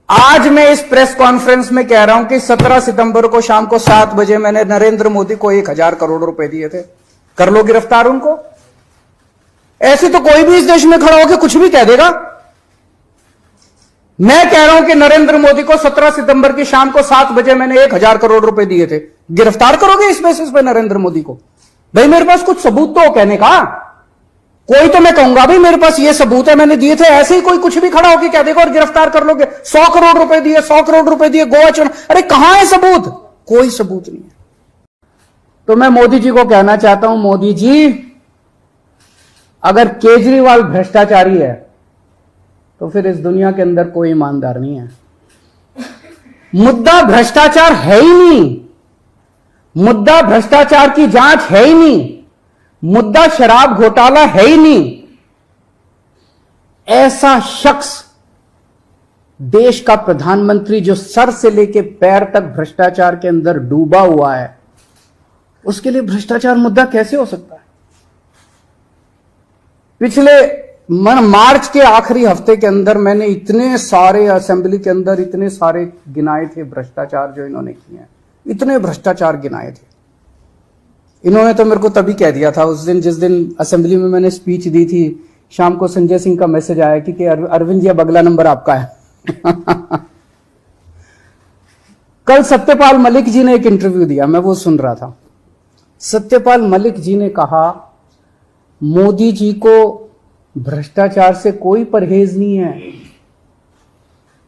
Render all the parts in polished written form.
आज मैं इस प्रेस कॉन्फ्रेंस में कह रहा हूं कि 17 सितंबर को शाम को 7 बजे मैंने नरेंद्र मोदी को 1000 करोड़ रुपए दिए थे। कर लो गिरफ्तार उनको। ऐसे तो कोई भी इस देश में खड़ा होकर कुछ भी कह देगा। मैं कह रहा हूं कि नरेंद्र मोदी को 17 सितंबर की शाम को 7 बजे मैंने 1000 करोड़ रुपए दिए थे। गिरफ्तार करोगे इस बेसिस पे नरेंद्र मोदी को? भाई मेरे पास कुछ सबूत तो हो कहने का। कोई तो मैं कहूंगा भाई मेरे पास ये सबूत है, मैंने दिए थे। ऐसे ही कोई कुछ भी खड़ा होकर कह देगा और गिरफ्तार कर लोगे। 100 करोड़ रुपए दिए, 100 करोड़ रुपए दिए गोवा चुनाव। अरे कहां है सबूत? कोई सबूत नहीं है। तो मैं मोदी जी को कहना चाहता हूं, मोदी जी अगर केजरीवाल भ्रष्टाचारी है तो फिर इस दुनिया के अंदर कोई ईमानदार नहीं है। मुद्दा भ्रष्टाचार है ही नहीं, मुद्दा भ्रष्टाचार की जांच है ही नहीं, मुद्दा शराब घोटाला है ही नहीं। ऐसा शख्स देश का प्रधानमंत्री जो सर से लेकर पैर तक भ्रष्टाचार के अंदर डूबा हुआ है, उसके लिए भ्रष्टाचार मुद्दा कैसे हो सकता है? पिछले मार्च के आखिरी हफ्ते के अंदर मैंने इतने सारे असेंबली के अंदर इतने सारे गिनाए थे भ्रष्टाचार जो इन्होंने किए हैं, इतने भ्रष्टाचार गिनाए थे। इन्होंने तो मेरे को तभी कह दिया था उस दिन, जिस दिन असेंबली में मैंने स्पीच दी थी, शाम को संजय सिंह का मैसेज आया कि अरविंद जी अब अगला नंबर आपका है। कल सत्यपाल मलिक जी ने एक इंटरव्यू दिया, मैं वो सुन रहा था। सत्यपाल मलिक जी ने कहा मोदी जी को भ्रष्टाचार से कोई परहेज नहीं है।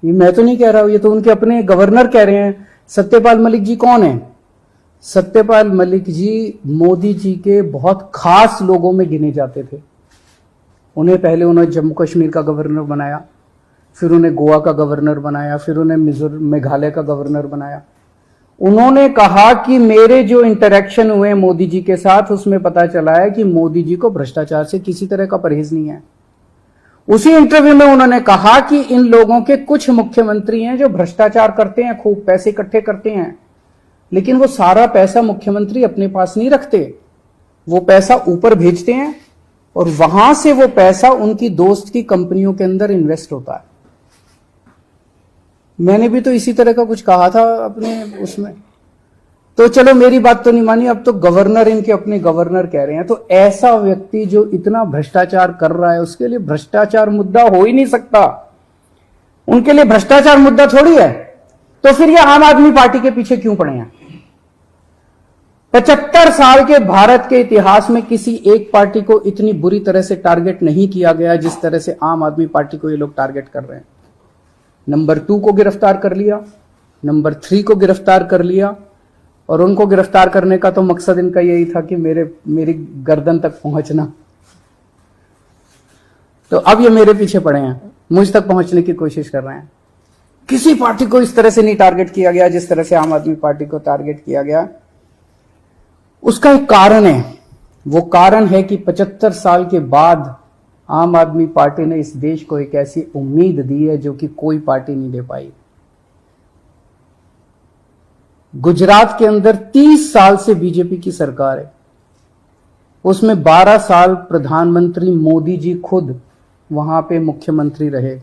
ये मैं तो नहीं कह रहा हूं, ये तो उनके अपने गवर्नर कह रहे हैं। सत्यपाल मलिक जी कौन है? सत्यपाल मलिक जी मोदी जी के बहुत खास लोगों में गिने जाते थे। उन्हें पहले उन्होंने जम्मू कश्मीर का गवर्नर बनाया, फिर उन्हें गोवा का गवर्नर बनाया, फिर उन्हें मेघालय का गवर्नर बनाया। उन्होंने कहा कि मेरे जो इंटरेक्शन हुए मोदी जी के साथ उसमें पता चला है कि मोदी जी को भ्रष्टाचार से किसी तरह का परहेज नहीं है। उसी इंटरव्यू में उन्होंने कहा कि इन लोगों के कुछ मुख्यमंत्री हैं जो भ्रष्टाचार करते हैं, खूब पैसे इकट्ठे करते हैं, लेकिन वो सारा पैसा मुख्यमंत्री अपने पास नहीं रखते। वो पैसा ऊपर भेजते हैं और वहां से वो पैसा उनकी दोस्त की कंपनियों के अंदर इन्वेस्ट होता है। मैंने भी तो इसी तरह का कुछ कहा था अपने उसमें। तो चलो मेरी बात तो नहीं मानी, अब तो गवर्नर इनके अपने गवर्नर कह रहे हैं। तो ऐसा व्यक्ति जो इतना भ्रष्टाचार कर रहा है उसके लिए भ्रष्टाचार मुद्दा हो ही नहीं सकता। उनके लिए भ्रष्टाचार मुद्दा थोड़ी है। तो फिर ये आम आदमी पार्टी के पीछे क्यों पड़े हैं? 75 साल के भारत के इतिहास में किसी एक पार्टी को इतनी बुरी तरह से टारगेट नहीं किया गया जिस तरह से आम आदमी पार्टी को ये लोग टारगेट कर रहे हैं। नंबर 2 को गिरफ्तार कर लिया, नंबर 3 को गिरफ्तार कर लिया, और उनको गिरफ्तार करने का तो मकसद इनका यही था कि मेरी गर्दन तक पहुंचना। तो अब ये मेरे पीछे पड़े हैं, मुझ तक पहुंचने की कोशिश कर रहे हैं। किसी पार्टी को इस तरह से नहीं टारगेट किया गया जिस तरह से आम आदमी पार्टी को टारगेट किया गया। उसका एक कारण है। वो कारण है कि 75 साल के बाद आम आदमी पार्टी ने इस देश को एक ऐसी उम्मीद दी है जो कि कोई पार्टी नहीं दे पाई। गुजरात के अंदर 30 साल से बीजेपी की सरकार है, उसमें 12 साल प्रधानमंत्री मोदी जी खुद वहां पे मुख्यमंत्री रहे।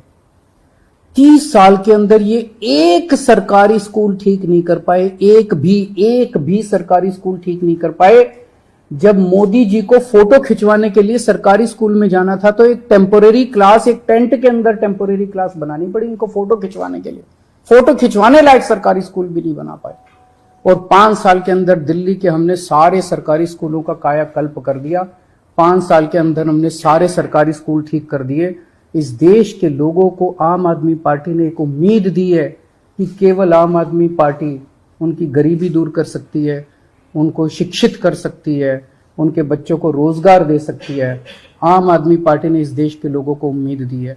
30 साल के अंदर ये एक सरकारी स्कूल ठीक नहीं कर पाए, एक भी सरकारी स्कूल ठीक नहीं कर पाए। जब मोदी जी को फोटो खिंचवाने के लिए सरकारी स्कूल में जाना था तो एक टेम्पोरेरी क्लास, एक टेंट के अंदर टेम्पोरेरी क्लास बनानी पड़ी इनको फोटो खिंचवाने के लिए। फोटो खिंचवाने लायक सरकारी स्कूल भी नहीं बना पाए। और 5 साल के अंदर दिल्ली के हमने सारे सरकारी स्कूलों का कायाकल्प कर दिया। 5 साल के अंदर हमने सारे सरकारी स्कूल ठीक कर दिए। इस देश के लोगों को आम आदमी पार्टी ने एक उम्मीद दी है कि केवल आम आदमी पार्टी उनकी गरीबी दूर कर सकती है, उनको शिक्षित कर सकती है, उनके बच्चों को रोजगार दे सकती है। आम आदमी पार्टी ने इस देश के लोगों को उम्मीद दी है।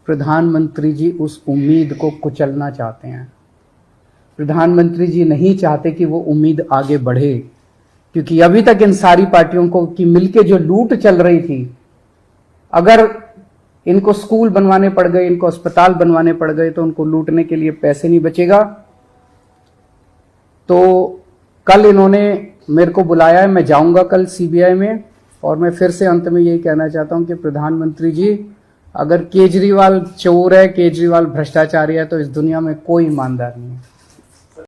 प्रधानमंत्री जी उस उम्मीद को कुचलना चाहते हैं। प्रधानमंत्री जी नहीं चाहते कि वो उम्मीद आगे बढ़े, क्योंकि अभी तक इन सारी पार्टियों को की मिलके जो लूट चल रही थी, अगर इनको स्कूल बनवाने पड़ गए, इनको अस्पताल बनवाने पड़ गए, तो उनको लूटने के लिए पैसे नहीं बचेगा। तो कल इन्होंने मेरे को बुलाया है, मैं जाऊंगा कल सीबीआई में, और मैं फिर से अंत में यही कहना चाहता हूं कि प्रधानमंत्री जी अगर केजरीवाल चोर है, केजरीवाल भ्रष्टाचारी है, तो इस दुनिया में कोई ईमानदार नहीं है।